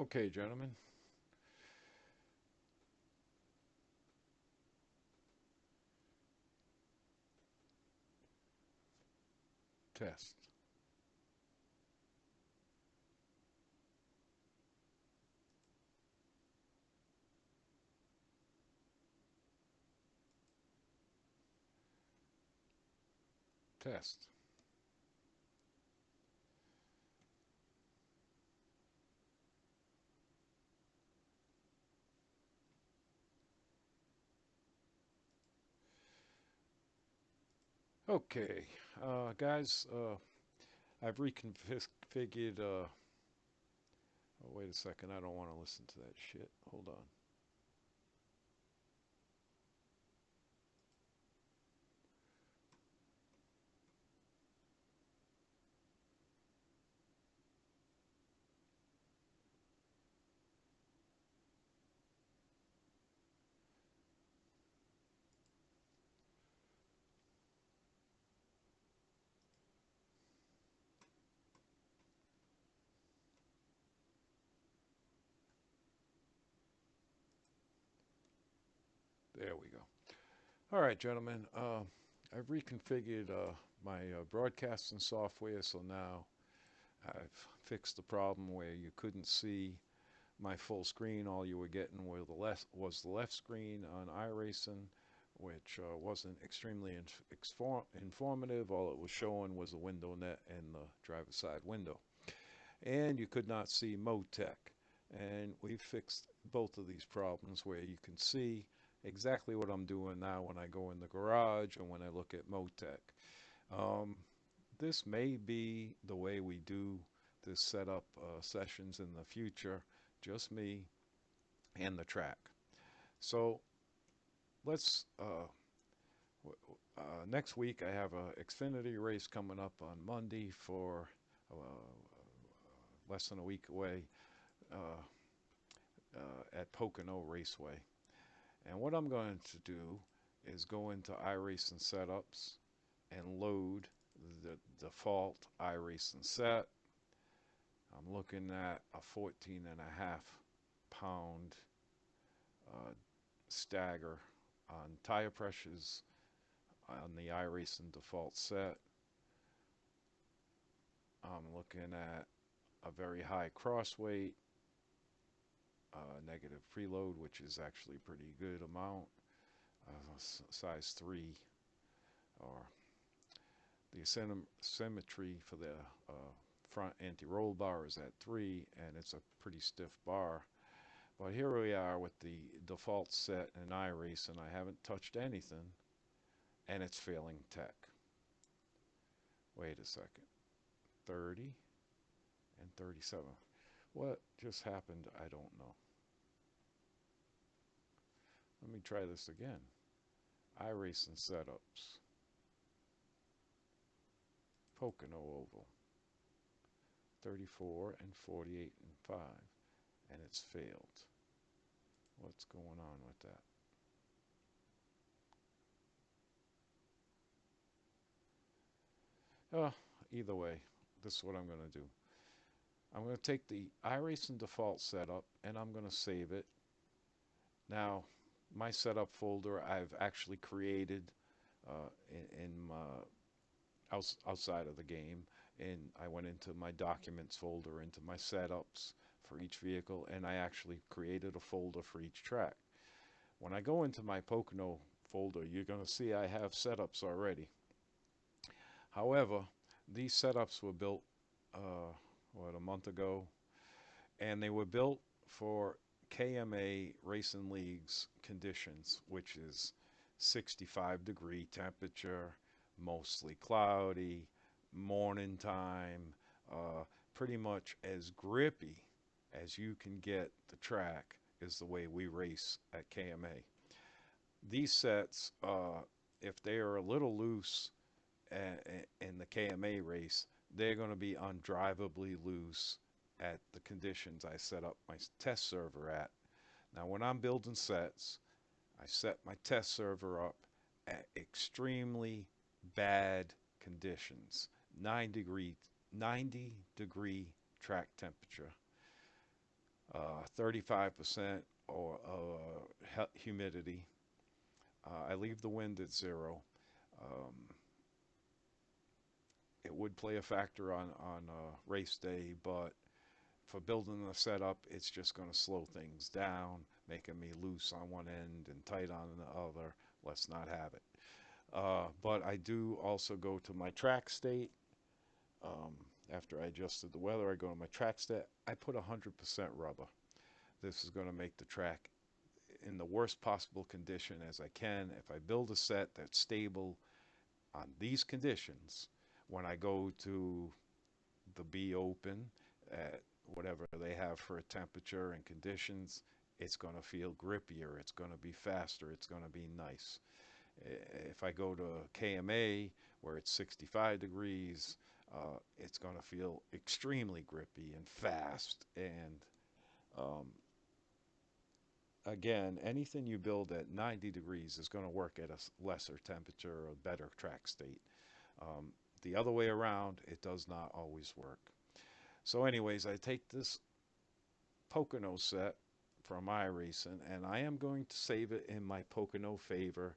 Okay, gentlemen. Test. Test. Okay, guys. I've reconfigured. Oh, wait a second. I don't want to listen to that shit. Hold on. There we go. All right, gentlemen. I've reconfigured my broadcasting software, so now I've fixed the problem where you couldn't see my full screen. All you were getting was the left screen on iRacing, which wasn't extremely informative. All it was showing was the window net and the driver's side window. And you could not see MoTech. And we fixed both of these problems where you can see exactly what I'm doing now when I go in the garage and when I look at MoTech. Um, this may be the way we do this setup sessions in the future, just me and the track. So let's next week I have a Xfinity race coming up on Monday for less than a week away uh, at Pocono Raceway. And what I'm going to do is go into iRacing setups and load the default iRacing set. I'm looking at a 14 and a half pound uh, stagger on tire pressures on the iRacing default set. I'm looking at a very high cross weight, negative preload, which is actually a pretty good amount, size 3, or the symmetry for the front anti-roll bar is at 3, and it's a pretty stiff bar. But here we are with the default set in iRace, and I haven't touched anything, and it's failing tech. Wait a second. 30 and 37. What just happened? I don't know. Let me try this again. iRacing setups. Pocono Oval. 34 and 48 and 5. And it's failed. What's going on with that? Oh, either way, this is what I'm going to do. I'm going to take the iRacing default setup and I'm going to save it. Now, my setup folder I've actually created outside of the game, and I went into my documents folder, into my setups for each vehicle, and I actually created a folder for each track. When I go into my Pocono folder, you're going to see I have setups already. However, these setups were built, a month ago, and they were built for KMA Racing League's conditions, which is 65-degree temperature, mostly cloudy, morning time, pretty much as grippy as you can get the track is the way we race at KMA. These sets, if they are a little loose in the KMA race, they're going to be undrivably loose at the conditions I set up my test server at. Now, when I'm building sets, I set my test server up at extremely bad conditions, 90-degree track temperature, 35% or humidity. I leave the wind at 0. Um, it would play a factor on race day, but for building the setup, it's just going to slow things down, making me loose on one end and tight on the other. Let's not have it. But I do also go to my track state. Um, After I adjusted the weather, I go to my track state. I put 100% rubber. This is going to make the track in the worst possible condition as I can. If I build a set that's stable on these conditions, when I go to the B Open at whatever they have for a temperature and conditions, it's going to feel grippier, it's going to be faster, it's going to be nice. If I go to KMA where it's 65 degrees, it's going to feel extremely grippy and fast. And um, again, anything you build at 90 degrees is going to work at a lesser temperature or better track state. Um, the other way around, it does not always work. So anyways, I take this Pocono set from iRacing, and I am going to save it in my Pocono favor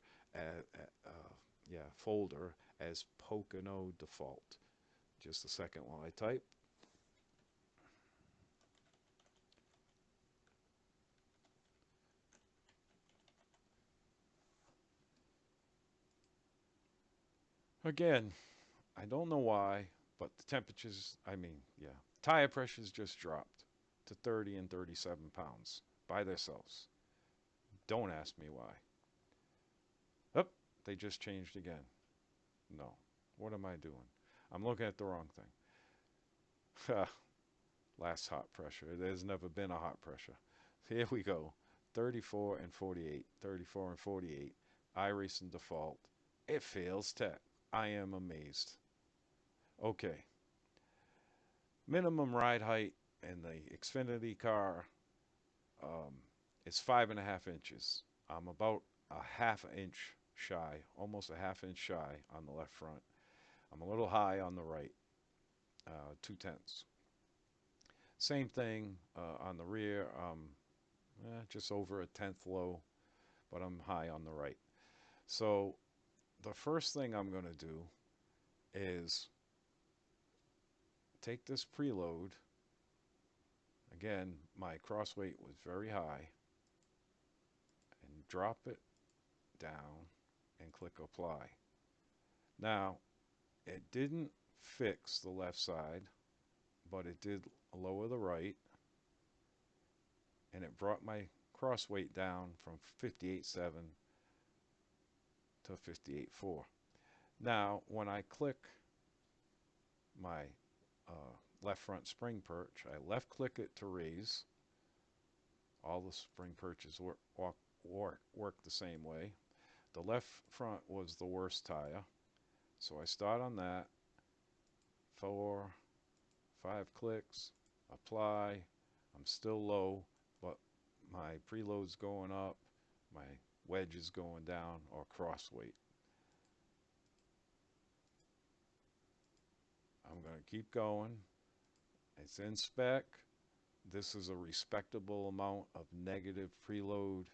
folder as Pocono default. Just a second while I type. Again, I don't know why, but the temperatures, tire pressures just dropped to 30 and 37 pounds by themselves. Don't ask me why. Oh, they just changed again. No. What am I doing? I'm looking at the wrong thing. Last hot pressure. There's never been a hot pressure. Here we go. 34 and 48. 34 and 48. iRacing default. It fails tech. I am amazed. Okay. Minimum ride height in the Xfinity car is 5.5 inches. I'm about a half inch shy, almost a half inch shy on the left front. I'm a little high on the right, 2/10. Same thing on the rear. Just over a tenth low, but I'm high on the right. So the first thing I'm going to do is take this preload. Again, my cross weight was very high, and drop it down and click apply. Now, it didn't fix the left side, but it did lower the right, and it brought my cross weight down from 58.7 to 58.4. Now, when I click my left front spring perch, I left click it to raise. All the spring perches work the same way. The left front was the worst tire, so I start on that. 4, 5 clicks, apply. I'm still low, but my preload's going up, my wedge is going down, or cross weight. I'm going to keep going. It's in spec. This is a respectable amount of negative preload.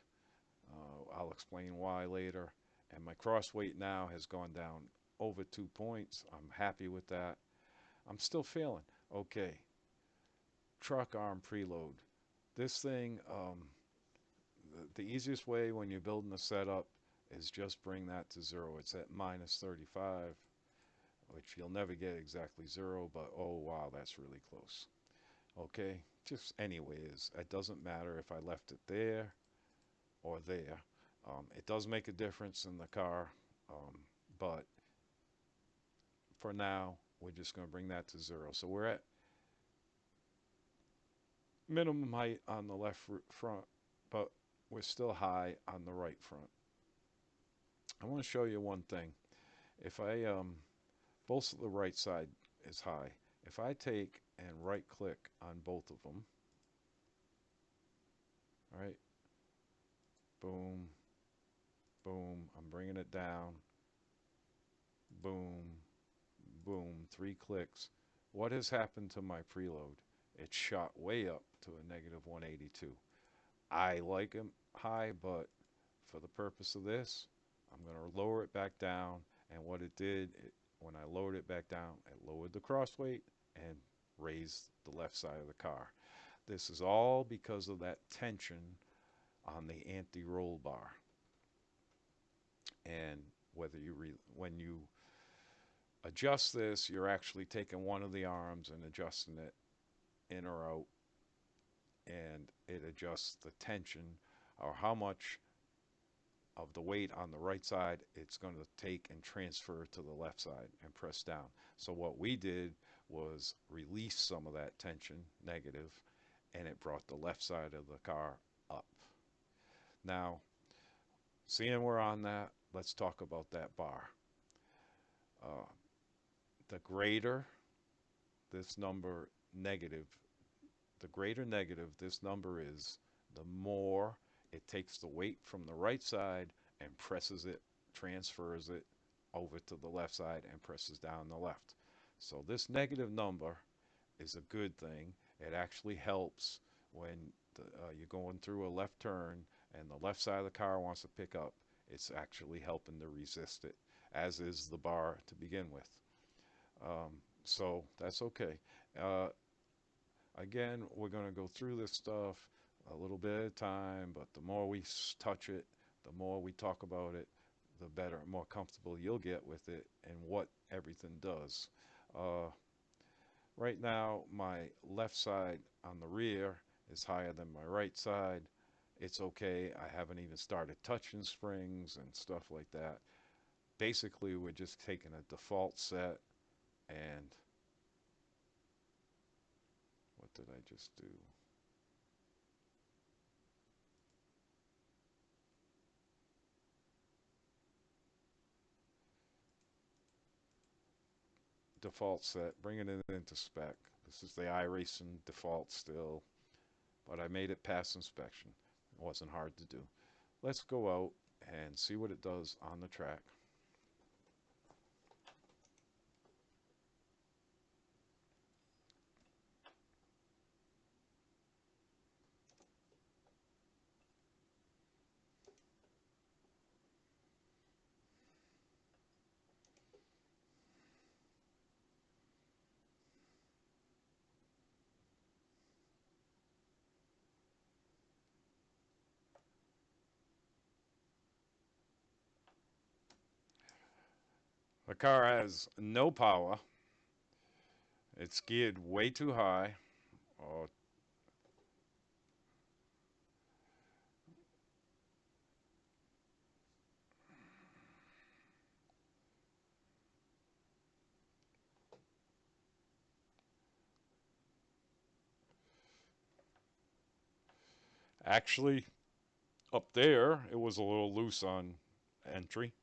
I'll explain why later. And my cross weight now has gone down over 2 points. I'm happy with that. I'm still failing. Okay. truck arm preload. This thing, the easiest way when you're building a setup is just bring that to zero. It's at minus 35, which you'll never get exactly zero, but oh wow, that's really close. Okay, just anyways, it doesn't matter if I left it there or there. It does make a difference in the car, um, but for now, we're just going to bring that to zero. So we're at minimum height on the left front, but we're still high on the right front. I want to show you one thing. If I, both of the right side is high. If I take and right click on both of them, right, boom, boom, I'm bringing it down, boom, boom, 3 clicks. What has happened to my preload? It shot way up to a negative 182. I like them high, but for the purpose of this, I'm going to lower it back down. And what it did, when I lowered it back down, it lowered the cross weight and raised the left side of the car. This is all because of that tension on the anti-roll bar. And when you adjust this, you're actually taking one of the arms and adjusting it in or out, and it adjusts the tension or how much of the weight on the right side it's going to take and transfer to the left side and press down. So what we did was release some of that tension, negative, and it brought the left side of the car up. Now, seeing we're on that, let's talk about that bar. Uh, the greater this number negative, the greater negative this number is, the more it takes the weight from the right side and presses it, transfers it over to the left side and presses down the left. So this negative number is a good thing. It actually helps when you're going through a left turn and the left side of the car wants to pick up. It's actually helping to resist it, as is the bar to begin with. Um, so that's okay. Uh, Again, we're going to go through this stuff a little bit at a time, but the more we touch it, the more we talk about it, the better, more comfortable you'll get with it and what everything does. Uh, right now, my left side on the rear is higher than my right side. It's okay. I haven't even started touching springs and stuff like that. Basically, we're just taking a default set and what did I just do? Default set, bringing it into spec. This is the iRacing default still, but I made it pass inspection. It wasn't hard to do. Let's go out and see what it does on the track. The car has no power. It's geared way too high. Oh, actually, up there, it was a little loose on entry.